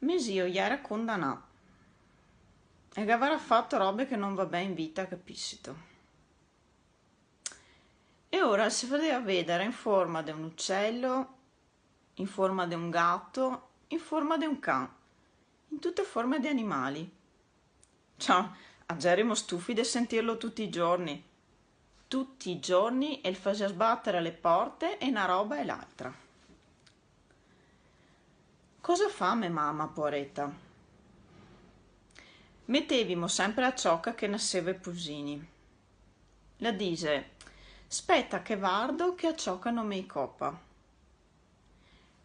Mesio gli era condannato e che aveva fatto robe che non va bene in vita, capiscito. E ora si vedeva vedere in forma di un uccello, in forma di un gatto, in forma di un can, in tutte forme di animali. Ciao, a Gerimo stufi di sentirlo tutti i giorni e il faceva sbattere le porte e una roba e l'altra. Cosa fa me mamma, poretta? Mettevimo sempre a ciocca che nasceva i pusini. La dice, spetta che vardo che a ciocca non mi coppa.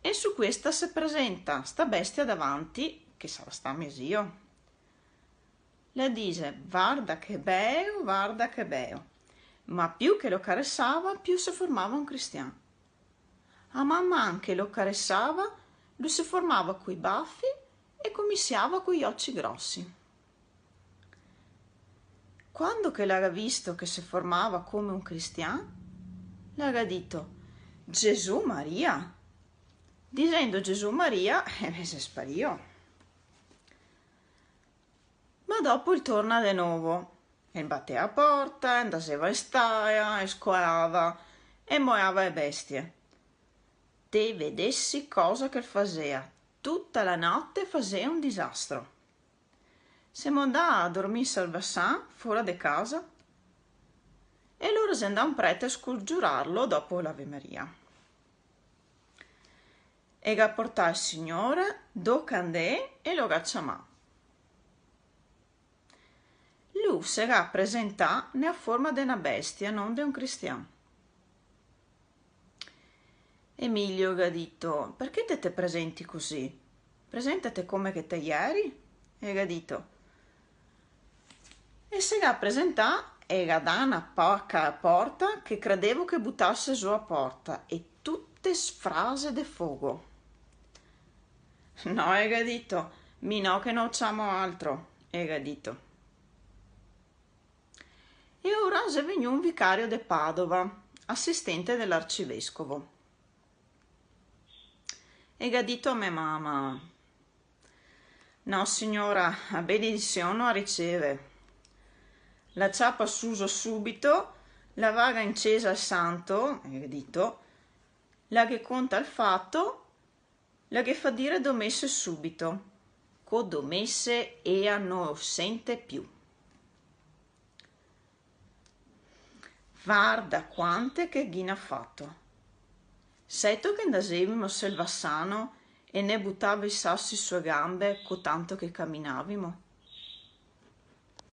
E su questa si presenta sta bestia davanti, che sarà sta mesio. La dice, guarda che beo, ma più che lo caressava, più si formava un cristiano. A man man che lo caressava, lui si formava coi baffi e cominciava con gli occhi grossi. Quando che l'ha visto che si formava come un cristiano, l'ha detto, Gesù Maria. Dicendo Gesù Maria, si sparì. Ma dopo il torna di nuovo e batteva a porta, andaseva in staia, e scoava e moiava le bestie. Te vedessi cosa che faceva. Tutta la notte faceva un disastro. Siamo andati a dormire al Vassan, fuori di casa, e loro si andò un prete a scongiurarlo dopo l'Ave Maria. E ga portò il Signore, do candè e lo gacciamà. Lui si ga presentà nella forma di una bestia, non di un cristiano. Emilio gli ha detto, perché te presenti così? Presentate come che te ieri? E gli ha detto, e si ga presentà e gli dà una pacca a porta che credevo che buttasse su a porta e tutte frasi di fuoco. No, e gli ha detto, mi no che non facciamo altro, e gli ha detto. E ora è venuto un vicario di Padova, assistente dell'arcivescovo. E gli ha detto a me mamma, no signora, a benedizione non riceve. La ciappa s'uso subito, la vaga incesa al santo, e gli ha detto, la che conta il fatto, la che fa dire domesse subito, co domesse ea non sente più. Guarda quante che ghina ha fatto. Setto che andasevimo sul Vassano e ne buttava i sassi sue gambe co tanto che camminavimo.